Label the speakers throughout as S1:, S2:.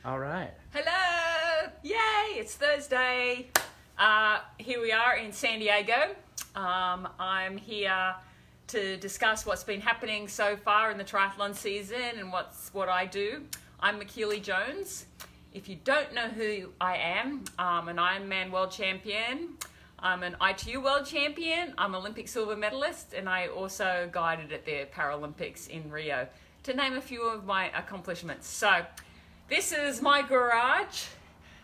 S1: All right.
S2: Hello! Yay! It's Thursday. Here we are in San Diego. I'm here to discuss what's been happening so far in the triathlon season and what I do. I'm Michellie Jones. If you don't know who I am, I'm an Ironman world champion. I'm an ITU world champion. I'm an Olympic silver medalist, and I also guided at the Paralympics in Rio, to name a few of my accomplishments. So, this is my garage.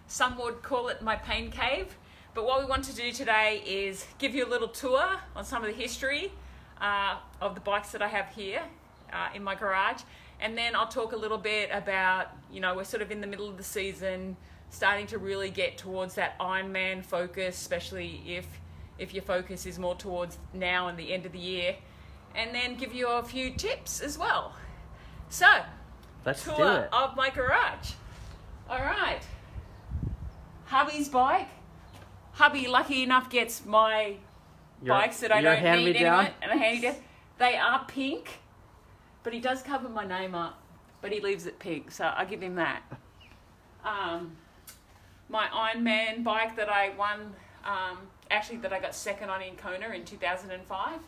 S2: Some would call it my pain cave. But what we want to do today is give you a little tour on some of the history of the bikes that I have here in my garage. And then I'll talk a little bit about, we're sort of in the middle of the season, starting to really get towards that Ironman focus, especially if your focus is more towards now and the end of the year. And then give you a few tips as well. So,
S1: Let's do
S2: tour
S1: it.
S2: of my garage. All right. Hubby's bike. Hubby, lucky enough, gets my bikes that I
S1: your
S2: don't need
S1: hand-me-down?
S2: anymore. And a hand-me-down. They are pink, but he does cover my name up, but he leaves it pink, so I'll give him that. My Ironman bike that I won, that I got second on in Kona in 2005.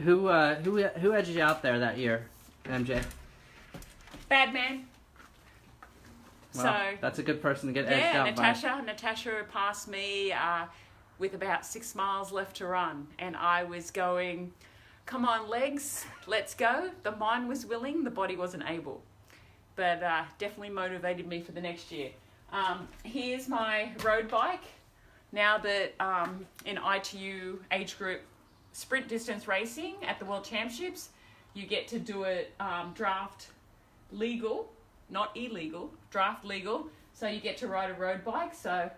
S1: Who edged you out there that year, MJ?
S2: Bad man.
S1: Well,
S2: So
S1: that's a good person to get edged out by.
S2: Natasha passed me with about 6 miles left to run, and I was going, come on legs, let's go. The mind was willing, the body wasn't able, but definitely motivated me for the next year. Here's my road bike. Now that in ITU age group sprint distance racing at the World Championships, you get to do it draft legal, not illegal, draft legal. So you get to ride a road bike. So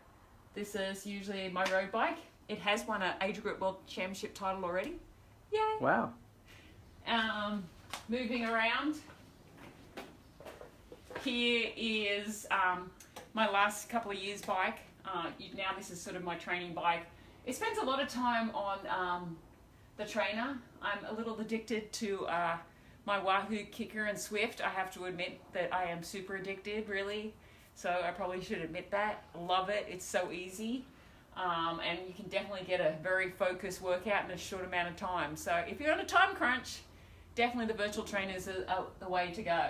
S2: this is usually my road bike. It has won an age group World Championship title already. Yay!
S1: Wow.
S2: Moving around. Here is my last couple of years bike. Now this is sort of my training bike. It spends a lot of time on the trainer. I'm a little addicted to my Wahoo Kicker and Swift. I have to admit that I am super addicted, really. So I probably should admit that. Love it. It's so easy. And you can definitely get a very focused workout in a short amount of time. So if you're on a time crunch, definitely the virtual trainers are the way to go.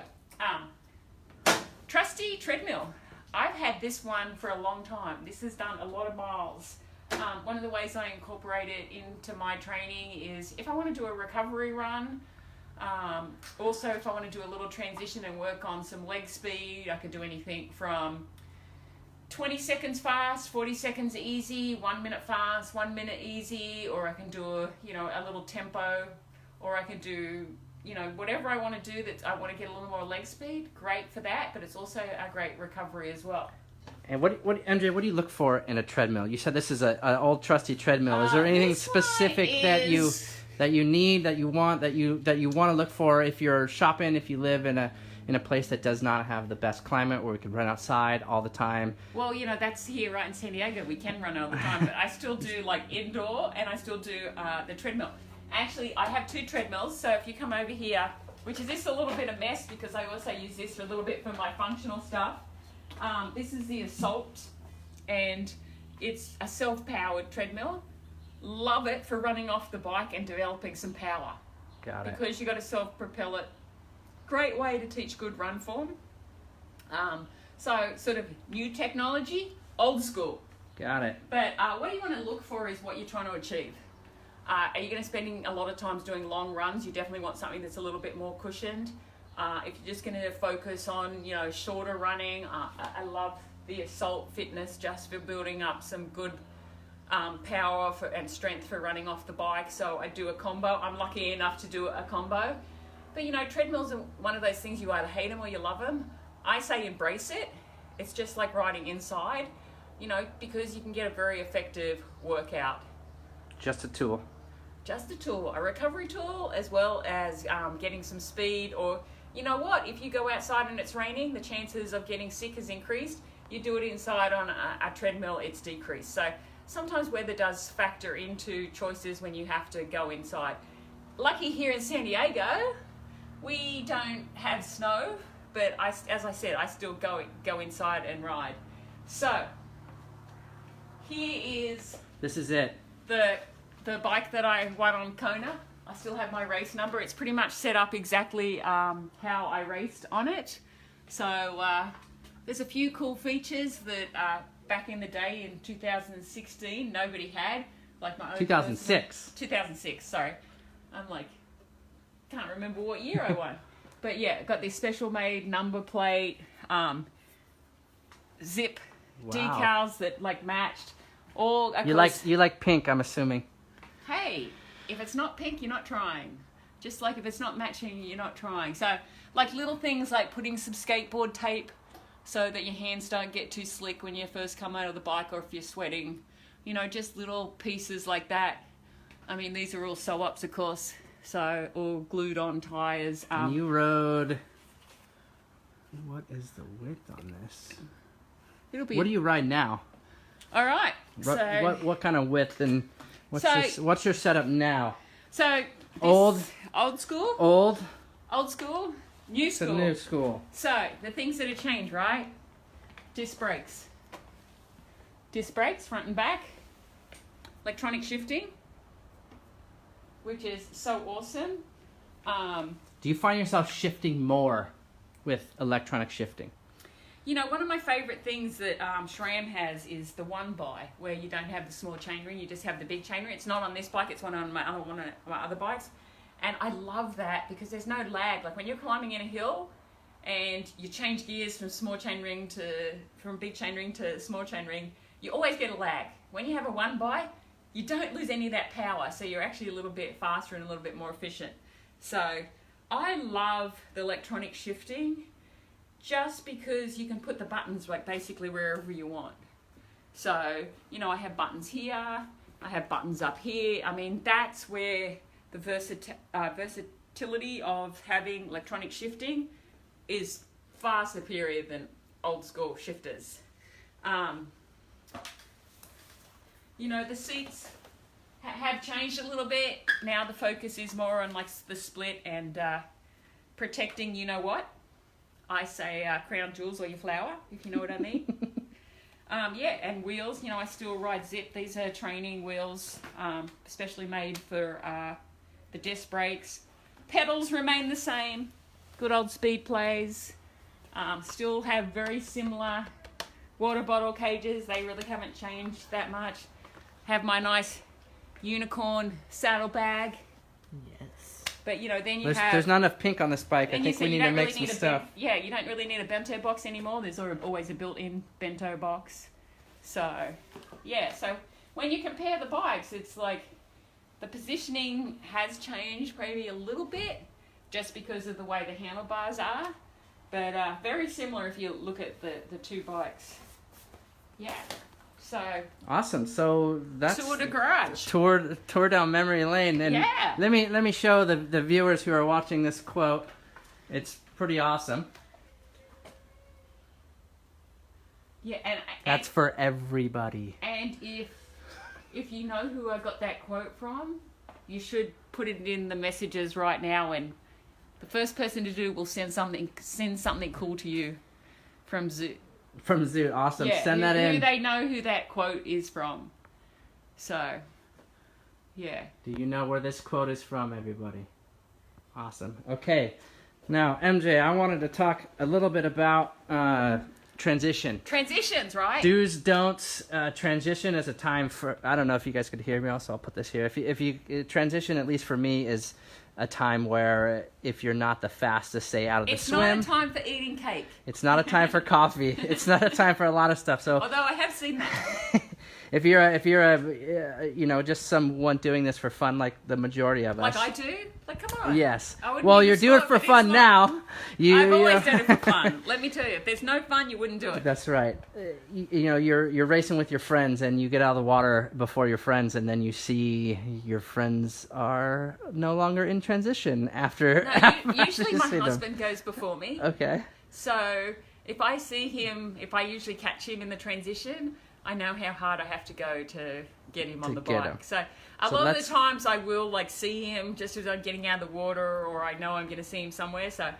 S2: Trusty treadmill. I've had this one for a long time. This has done a lot of miles. One of the ways I incorporate it into my training is if I want to do a recovery run, also if I want to do a little transition and work on some leg speed, I could do anything from 20 seconds fast, 40 seconds easy, 1 minute fast, 1 minute easy, or I can do a little tempo, or I can do whatever I want to do that I want to get a little more leg speed. Great for that, but it's also a great recovery as well.
S1: And MJ, what do you look for in a treadmill? You said this is an old trusty treadmill. Is there anything specific that you need, that you want to look for if you're shopping, if you live in a place that does not have the best climate where we can run outside all the time?
S2: Well, that's here right in San Diego. We can run all the time, but I still do like indoor, and I still do the treadmill. Actually, I have 2 treadmills, so if you come over here, which is this a little bit of mess because I also use this for a little bit for my functional stuff. This is the Assault, and it's a self-powered treadmill. Love it for running off the bike and developing some power.
S1: Got it.
S2: Because you got to self-propel it. Great way to teach good run form. So sort of new technology, old school.
S1: Got it.
S2: But what you want to look for is what you're trying to achieve. Are you going to spending a lot of times doing long runs? You definitely want something that's a little bit more cushioned. If you're just going to focus on, shorter running, I love the Assault Fitness just for building up some good power and strength for running off the bike. So I do a combo. I'm lucky enough to do a combo. But, treadmills are one of those things you either hate them or you love them. I say embrace it. It's just like riding inside, because you can get a very effective workout.
S1: Just a tool.
S2: Just a tool, a recovery tool, as well as getting some speed. Or, if you go outside and it's raining, the chances of getting sick has increased. You do it inside on a treadmill, it's decreased. So sometimes weather does factor into choices when you have to go inside. Lucky here in San Diego, we don't have snow, but as I said, I still go inside and ride. So here is
S1: This is it.
S2: the bike that I won on Kona. I still have my race number. It's pretty much set up exactly how I raced on it. So there's a few cool features that back in the day in 2016 nobody had. Like my own
S1: 2006.
S2: 2006, sorry. I'm like, can't remember what year I won. But yeah, got this special made number plate, zip
S1: Wow.
S2: decals that like matched. All
S1: You like pink, I'm assuming.
S2: Hey, if it's not pink, you're not trying. Just like if it's not matching, you're not trying. So, like little things like putting some skateboard tape so that your hands don't get too slick when you first come out of the bike or if you're sweating. You know, just little pieces like that. I mean, these are all sew-ups, of course. So, all glued on tires.
S1: And you rode... What is the width on this?
S2: It'll be...
S1: What do you ride now?
S2: All right. So,
S1: What kind of width and what's your setup now?
S2: So,
S1: Old
S2: school, new school.
S1: to new school.
S2: So, the things that have changed, right? Disc brakes. Disc brakes, front and back. Electronic shifting, which is so awesome.
S1: Do you find yourself shifting more with electronic shifting?
S2: You know, one of my favourite things that SRAM has is the one by, where you don't have the small chainring, you just have the big chainring. It's not on this bike, it's one of my other bikes. And I love that because there's no lag. Like when you're climbing in a hill and you change gears from big chainring to small chainring, you always get a lag. When you have a one by, you don't lose any of that power, so you're actually a little bit faster and a little bit more efficient. So I love the electronic shifting just because you can put the buttons like basically wherever you want. So, you know, I have buttons here, I have buttons up here. I mean, that's where the versatility of having electronic shifting is far superior than old school shifters. You know, the seats have changed a little bit. Now the focus is more on like the split and protecting, you know what? I say crown jewels or your flower, if you know what I mean. Yeah, and wheels, you know, I still ride Zip. These are training wheels, especially made for the disc brakes. Pedals remain the same. Good old speed plays. Still have very similar water bottle cages. They really haven't changed that much. Have my nice unicorn saddlebag.
S1: Yes.
S2: But, you know, then
S1: There's not enough pink on this bike. I think we need to make some stuff.
S2: You don't really need a bento box anymore. There's always a built-in bento box. So, yeah. So, when you compare the bikes, it's like the positioning has changed maybe a little bit just because of the way the handlebars are. But very similar if you look at the two bikes. Yeah. So
S1: awesome. So that's
S2: tour de garage.
S1: Tour down memory lane. And
S2: yeah.
S1: Let me show the viewers who are watching this quote. It's pretty awesome.
S2: Yeah, and
S1: that's for everybody.
S2: And if you know who I got that quote from, you should put it in the messages right now, and the first person to do will send something cool to you from Zoot.
S1: From Zoot, awesome.
S2: Yeah,
S1: Send that in.
S2: They know who that quote is from. So, yeah.
S1: Do you know where this quote is from, everybody? Awesome. Okay. Now, MJ, I wanted to talk a little bit about transition.
S2: Transitions, right?
S1: Do's, don'ts. Transition is a time for... I don't know if you guys could hear me, also I'll put this here. If you transition, at least for me, is a time where if you're not the fastest, say, out of the swim...
S2: It's not a time for eating cake.
S1: It's not a time for coffee. It's not a time for a lot of stuff. So,
S2: although I have seen that.
S1: if you're you know, just someone doing this for fun, like the majority of us.
S2: Like I do? Like, come on.
S1: Yes. Well, you're doing it for fun now.
S2: I've always done it for fun. Let me tell you, if there's no fun, you wouldn't do it.
S1: That's right. You know, you're racing with your friends, and you get out of the water before your friends, and then you see your friends are no longer in transition after.
S2: No, usually my husband goes before me.
S1: Okay.
S2: So if I see him, if I usually catch him in the transition, I know how hard I have to go to get him on the bike. So a lot of the times I will like see him just as I'm getting out of the water, or I know I'm going to see him somewhere. So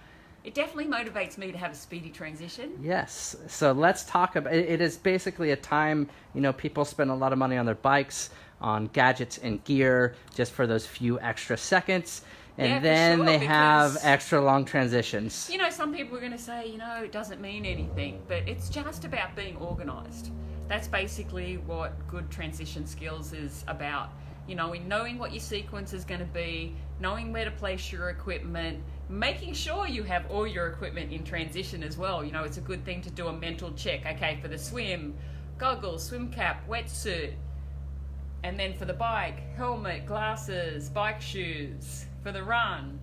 S2: it definitely motivates me to have a speedy transition.
S1: Yes. So let's talk about it. It is basically a time, people spend a lot of money on their bikes, on gadgets and gear, just for those few extra seconds. And
S2: Yeah, for
S1: then
S2: sure,
S1: they have
S2: because-
S1: extra long transitions.
S2: Some people are going to say, it doesn't mean anything, but it's just about being organised. That's basically what good transition skills is about. Knowing what your sequence is going to be, knowing where to place your equipment, making sure you have all your equipment in transition as well. It's a good thing to do a mental check. Okay, for the swim, goggles, swim cap, wetsuit. And then for the bike, helmet, glasses, bike shoes. For the run,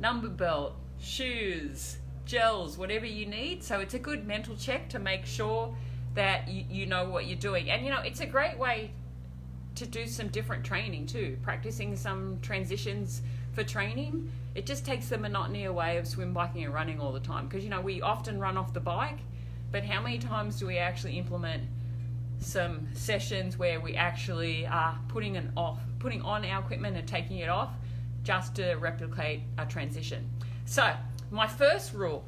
S2: number belt, shoes, gels, whatever you need. So it's a good mental check to make sure that you know what you're doing. And it's a great way to do some different training too. Practicing some transitions for training. It just takes the monotony away of swim, biking and running all the time. Because we often run off the bike, but how many times do we actually implement some sessions where we actually are putting on our equipment and taking it off just to replicate a transition? So my first rule,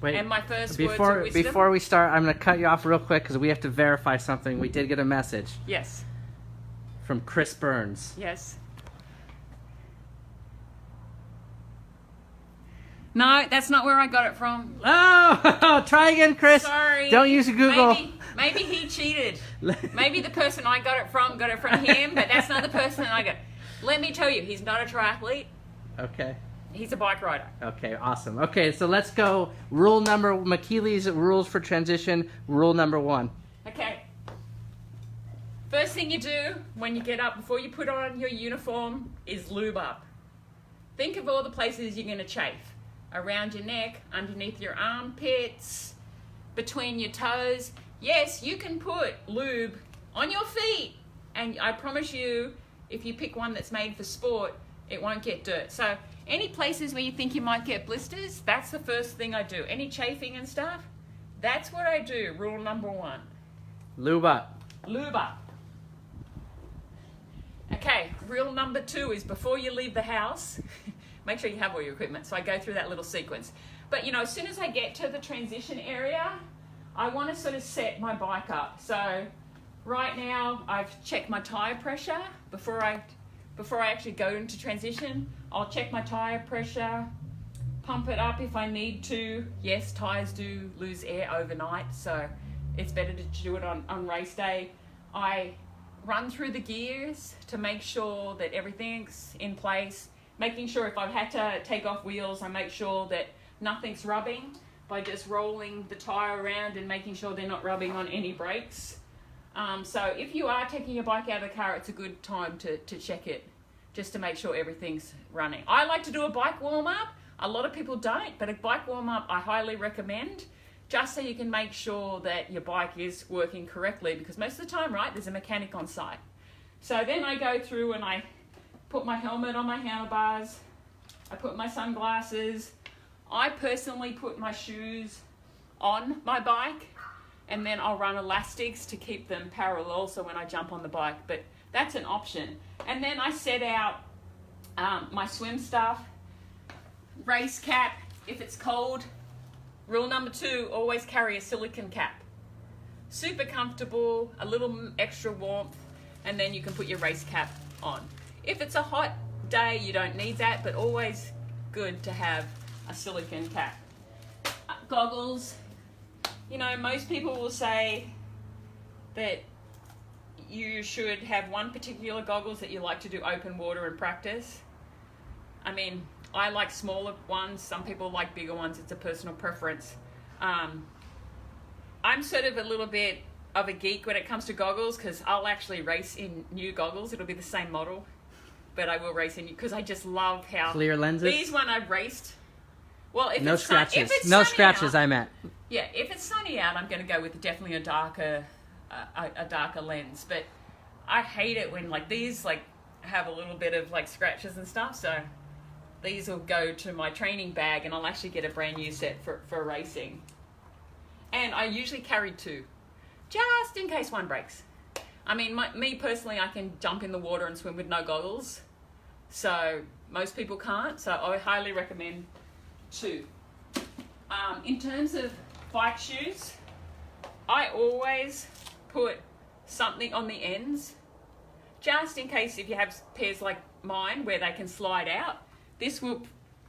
S1: Wait,
S2: and my first words of wisdom.
S1: Before we start, I'm going to cut you off real quick because we have to verify something. We did get a message
S2: Yes.
S1: from Chris Burns.
S2: Yes. No, that's not where I got it from.
S1: Oh, try again, Chris.
S2: Sorry.
S1: Don't use Google.
S2: Maybe he cheated. Maybe the person I got it from him, but that's not the person I got. Let me tell you, he's not a triathlete.
S1: Okay.
S2: He's a bike rider.
S1: Okay, awesome. Okay, so let's go. Michellie's rules for transition. Rule number 1.
S2: Okay. First thing you do when you get up, before you put on your uniform, is lube up. Think of all the places you're going to chafe. Around your neck, underneath your armpits, between your toes. Yes, you can put lube on your feet. And I promise you, if you pick one that's made for sport, it won't get dirt. So any places where you think you might get blisters, that's the first thing I do. Any chafing and stuff, that's what I do. Rule number 1.
S1: Lube up.
S2: Lube up. Okay, rule number 2 is before you leave the house, make sure you have all your equipment. So I go through that little sequence. But as soon as I get to the transition area, I want to sort of set my bike up. So right now I've checked my tire pressure before I actually go into transition. I'll check my tire pressure, pump it up if I need to. Yes, tires do lose air overnight, so it's better to do it on race day. I run through the gears to make sure that everything's in place. Making sure if I've had to take off wheels, I make sure that nothing's rubbing by just rolling the tire around and making sure they're not rubbing on any brakes. So if you are taking your bike out of the car, it's a good time to check it, just to make sure everything's running. I like to do a bike warm-up. A lot of people don't, but a bike warm-up I highly recommend, just so you can make sure that your bike is working correctly, because most of the time, right, there's a mechanic on site. So then I go through and I put my helmet on my handlebars, I put my sunglasses, I personally put my shoes on my bike, and then I'll run elastics to keep them parallel so when I jump on the bike, but that's an option. And then I set out my swim stuff, race cap, if it's cold. Rule number 2, always carry a silicone cap. Super comfortable, a little extra warmth, and then you can put your race cap on. If it's a hot day, you don't need that, but always good to have a silicone cap. Goggles. Most people will say that you should have one particular goggles that you like to do open water and practice. I mean, I like smaller ones. Some people like bigger ones. It's a personal preference. I'm sort of a little bit of a geek when it comes to goggles, because I'll actually race in new goggles. It'll be the same model, but I will race in new, because I just love how
S1: Clear lenses?
S2: These one I've raced. Well, if
S1: No
S2: it's
S1: scratches.
S2: if it's
S1: No
S2: sunny
S1: scratches,
S2: out,
S1: I meant.
S2: yeah, if it's sunny out, I'm going to go with definitely a darker lens. But I hate it when these have a little bit of scratches and stuff. So these will go to my training bag, and I'll actually get a brand new set for racing. And I usually carry 2, just in case one breaks. I mean, me personally, I can jump in the water and swim with no goggles. So most people can't. So I highly recommend 2. In terms of bike shoes, I always put something on the ends, just in case if you have pairs like mine where they can slide out. This will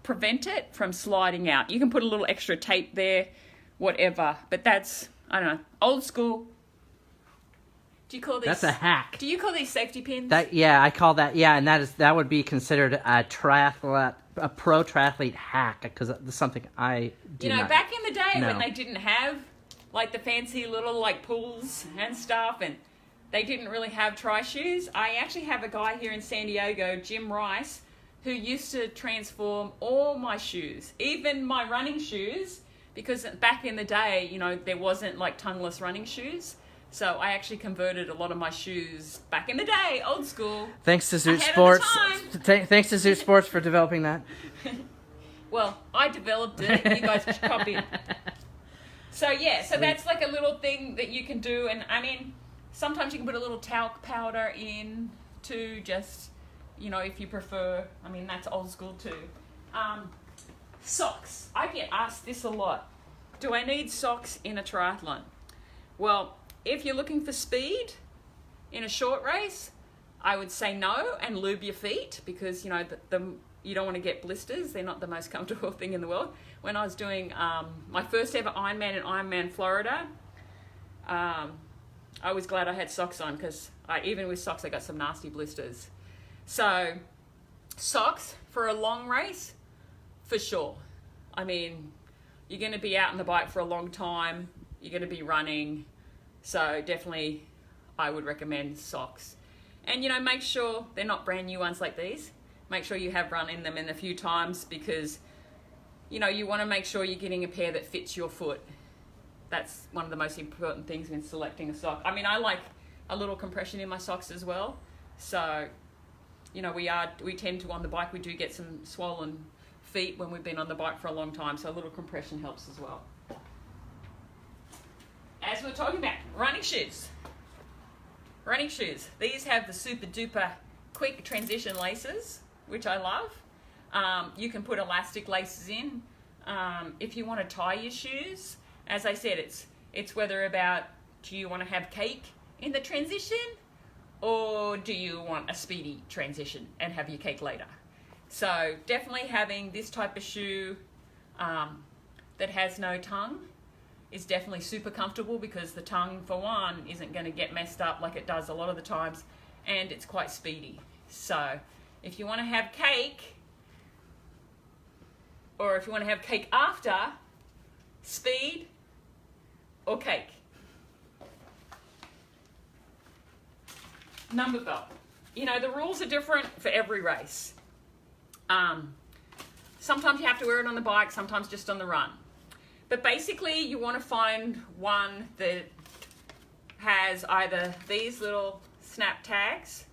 S2: prevent it from sliding out. You can put a little extra tape there, whatever, but that's, I don't know, old school. Do you call these?
S1: That's a hack.
S2: Do you call these safety pins?
S1: I call that, and that would be considered a pro triathlete hack, because it's something I do not
S2: back in the day
S1: know.
S2: when they didn't have like the fancy little like pools and stuff, and they didn't really have tri shoes. I actually have a guy here in San Diego, Jim Rice, who used to transform all my shoes, even my running shoes, because back in the day, there wasn't like tongueless running shoes. So I actually converted a lot of my shoes back in the day, old school.
S1: Thanks to Zoot
S2: ahead
S1: Sports.
S2: of the time.
S1: Thanks to Zoot Sports for developing that.
S2: Well, I developed it. You guys just copied. So that's like a little thing that you can do. And I mean, sometimes you can put a little talc powder in to just, if you prefer. I mean, that's old school too. Socks. I get asked this a lot. Do I need socks in a triathlon? Well, if you're looking for speed in a short race, I would say no, and lube your feet, because you don't want to get blisters. They're not the most comfortable thing in the world. When I was doing my first ever Ironman in Ironman, Florida, I was glad I had socks on, because even with socks I got some nasty blisters. So socks for a long race, for sure. I mean, you're going to be out on the bike for a long time. You're going to be running. So definitely I would recommend socks. And, make sure they're not brand new ones like these. Make sure you have run in them in a few times, because, you want to make sure you're getting a pair that fits your foot. That's one of the most important things when selecting a sock. I mean, I like a little compression in my socks as well. So, we tend to, on the bike, we do get some swollen feet when we've been on the bike for a long time. So a little compression helps as well. As we're talking about, running shoes. Running shoes. These have the super duper quick transition laces, which I love. You can put elastic laces in. If you want to tie your shoes, as I said, it's whether about, do you want to have cake in the transition, or do you want a speedy transition and have your cake later? So definitely having this type of shoe that has no tongue is definitely super comfortable, because the tongue, for one, isn't going to get messed up like it does a lot of the times, and it's quite speedy. So if you want to have cake, or if you want to have cake after, speed or cake. Number belt. The rules are different for every race. Sometimes you have to wear it on the bike, sometimes just on the run. But basically, you want to find one that has either these little snap tags,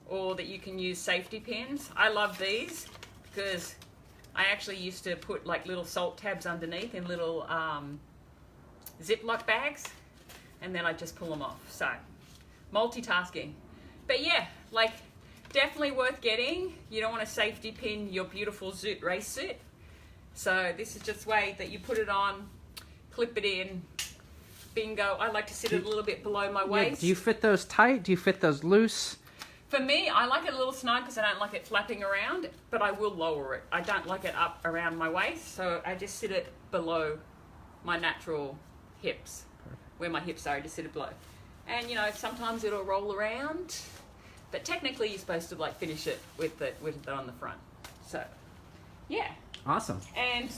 S2: or that you can use safety pins. I love these, because I actually used to put like little salt tabs underneath in little Ziploc bags, and then I just pull them off. So, multitasking. But yeah, definitely worth getting. You don't want to safety pin your beautiful Zoot race suit. So this is just a way that you put it on, clip it in, bingo. I like to sit it a little bit below my waist.
S1: Do you fit those tight? Do you fit those loose?
S2: For me, I like it a little snug, because I don't like it flapping around, but I will lower it. I don't like it up around my waist, so I just sit it below my natural hips. Perfect. Where my hips are, I just sit it below. And sometimes it'll roll around, but technically you're supposed to finish it with it on the front. So, yeah.
S1: Awesome.
S2: And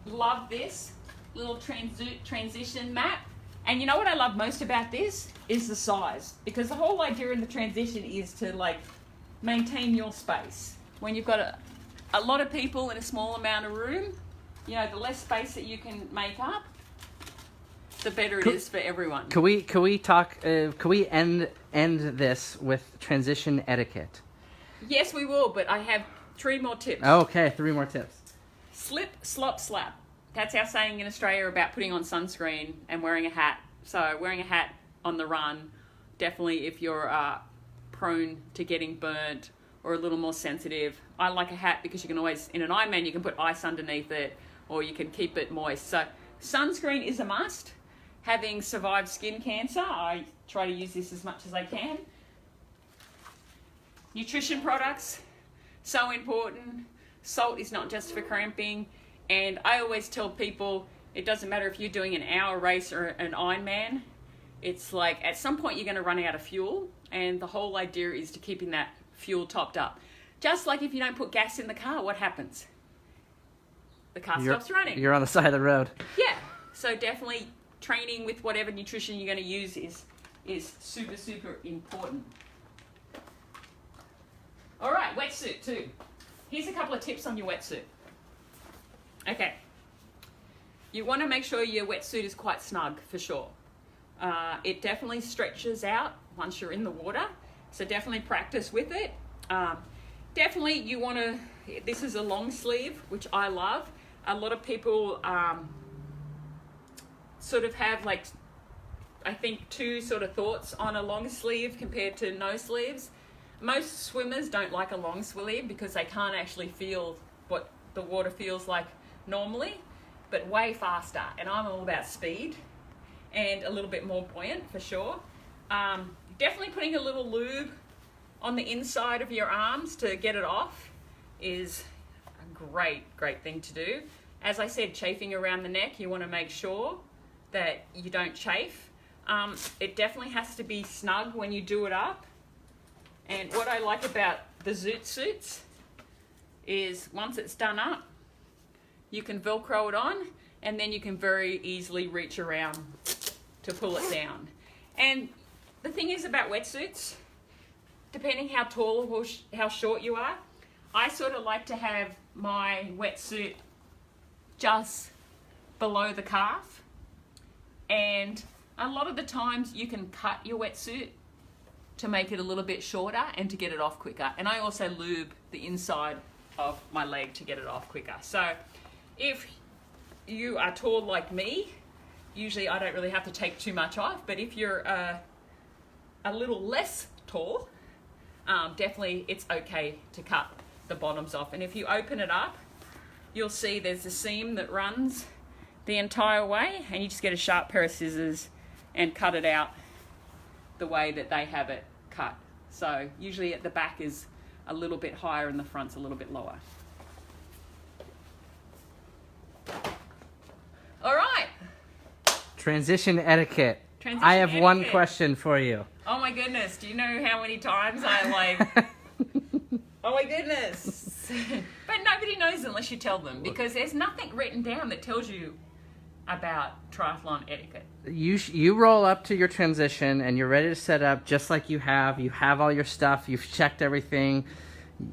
S2: love this little transition map. And you know what I love most about this is the size, because the whole idea in the transition is to maintain your space. When you've got a lot of people in a small amount of room, the less space that you can make up, the better it is for everyone.
S1: Can we talk? Can we end this with transition etiquette?
S2: Yes, we will. But I have 3 more tips.
S1: Okay, 3 more tips.
S2: Slip, slop, slap. That's our saying in Australia about putting on sunscreen and wearing a hat. So wearing a hat on the run, definitely if you're prone to getting burnt or a little more sensitive. I like a hat because you can always, in an Ironman, you can put ice underneath it, or you can keep it moist. So sunscreen is a must. Having survived skin cancer, I try to use this as much as I can. Nutrition products, so important. Salt is not just for cramping. And I always tell people, it doesn't matter if you're doing an hour race or an Ironman. It's like at some point you're going to run out of fuel. And the whole idea is to keeping that fuel topped up. Just like if you don't put gas in the car, what happens? The car stops running.
S1: You're on the side of the road.
S2: Yeah. So definitely training with whatever nutrition you're going to use is super, super important. All right, wetsuit too. Here's a couple of tips on your wetsuit. Okay. You want to make sure your wetsuit is quite snug for sure. It definitely stretches out once you're in the water. So definitely practice with it. Definitely you want to, this is a long sleeve, which I love. A lot of people sort of have like, I think 2 sort of thoughts on a long sleeve compared to no sleeves. Most swimmers don't like a long sleeve because they can't actually feel what the water feels like normally, but way faster. And I'm all about speed and a little bit more buoyant for sure. Definitely putting a little lube on the inside of your arms to get it off is a great thing to do. As I said, chafing around the neck, you want to make sure that you don't chafe. It definitely has to be snug when you do it up. And what I like about the Zoot suits is once it's done up, you can Velcro it on and then you can very easily reach around to pull it down. And the thing is about wetsuits, depending how tall or how short you are, I sort of like to have my wetsuit just below the calf. And a lot of the times you can cut your wetsuit to make it a little bit shorter and to get it off quicker. And I also lube the inside of my leg to get it off quicker. So if you are tall like me, usually I don't really have to take too much off, but if you're a little less tall, definitely it's okay to cut the bottoms off. And if you open it up, you'll see there's a seam that runs the entire way, and you just get a sharp pair of scissors and cut it out the way that they have it cut. So usually at the back is a little bit higher and the front's a little bit lower. All right.
S1: Transition etiquette.
S2: Transition
S1: I have one
S2: etiquette.
S1: question for you.
S2: Oh my goodness, do you know how many times I like, oh my goodness. But nobody knows unless you tell them, because there's nothing written down that tells you about triathlon etiquette.
S1: You roll up to your transition and you're ready to set up just like you have all your stuff, you've checked everything,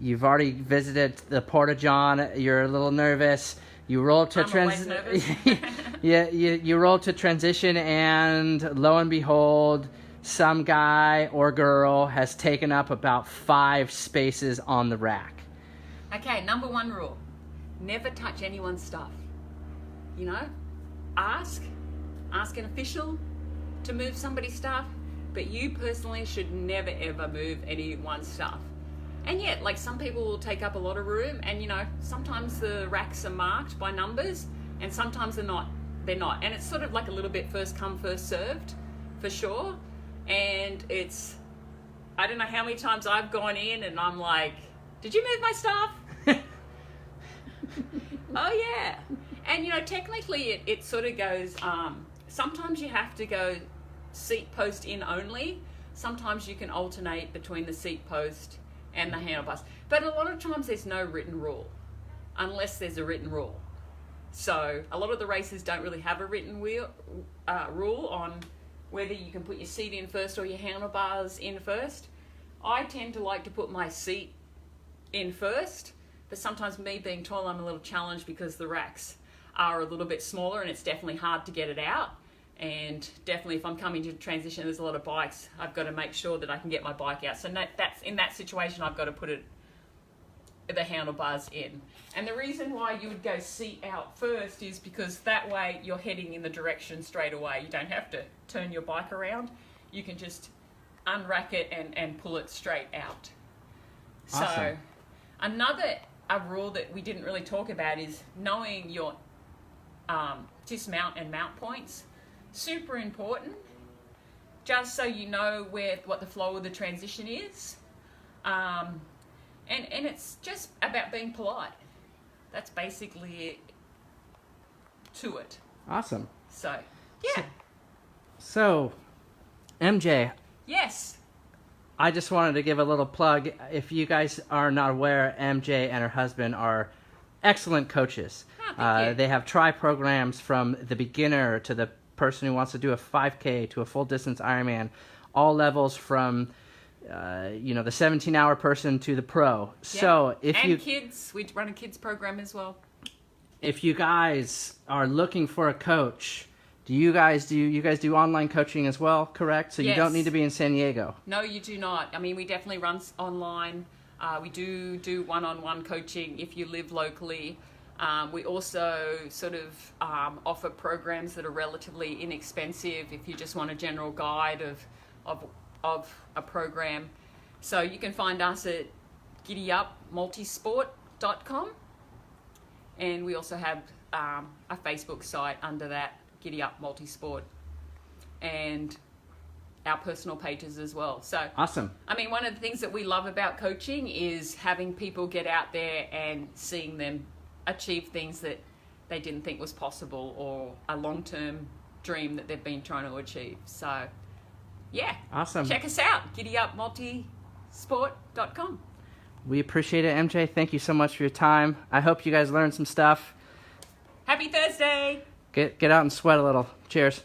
S1: you've already visited the Porta-John, you're a little nervous, you roll up to you roll to transition, and lo and behold, some guy or girl has taken up about 5 spaces on the rack.
S2: Okay, number 1 rule, never touch anyone's stuff. You know, ask an official to move somebody's stuff, but you personally should never ever move anyone's stuff. And yet, like, some people will take up a lot of room, and you know, sometimes the racks are marked by numbers and sometimes they're not. And it's sort of like a little bit first come first served for sure. And it's, I don't know how many times I've gone in and I'm like, did you move my stuff? Oh yeah. And you know, technically it sort of goes, sometimes you have to go seat post in only. Sometimes you can alternate between the seat post and the handlebars. But a lot of times there's no written rule, unless there's a written rule. So a lot of the races don't really have a written rule on whether you can put your seat in first or your handlebars in first. I tend to like to put my seat in first, but sometimes me being tall, I'm a little challenged because the racks are a little bit smaller and it's definitely hard to get it out. And definitely if I'm coming to transition, there's a lot of bikes, I've got to make sure that I can get my bike out. So that's in that situation, I've got to put the handlebars in. And the reason why you would go seat out first is because that way you're heading in the direction straight away. You don't have to turn your bike around. You can just unrack it and pull it straight out.
S1: Awesome.
S2: So another rule that we didn't really talk about is knowing your dismount and mount points. Super important, just so you know what the flow of the transition is. And it's just about being polite. That's basically it to it.
S1: Awesome.
S2: So, yeah.
S1: So, MJ,
S2: Yes.
S1: I just wanted to give a little plug. If you guys are not aware, MJ and her husband are excellent coaches.
S2: Oh, thank you.
S1: They have programs from the beginner to the person who wants to do a 5K to a full distance Ironman, all levels from the 17-hour person to the pro.
S2: Yeah.
S1: So if
S2: and
S1: you
S2: kids, we run a kids program as well.
S1: if you guys are looking for a coach, do you guys do online coaching as well, correct? So you
S2: Yes.
S1: don't need to be in San Diego.
S2: No, you do not. I mean, we definitely run online. We do one-on-one coaching if you live locally. We also sort of offer programs that are relatively inexpensive if you just want a general guide of a program. So you can find us at giddyupmultisport.com, and we also have a Facebook site under that, Giddy Up Multisport, and our personal pages as well. So
S1: Awesome.
S2: I mean, one of the things that we love about coaching is having people get out there and seeing them achieve things that they didn't think was possible, or a long-term dream that they've been trying to achieve. So, yeah.
S1: Awesome.
S2: Check us out, giddyupmultisport.com.
S1: We appreciate it, MJ. Thank you so much for your time. I hope you guys learned some stuff.
S2: Happy Thursday!
S1: Get out and sweat a little. Cheers.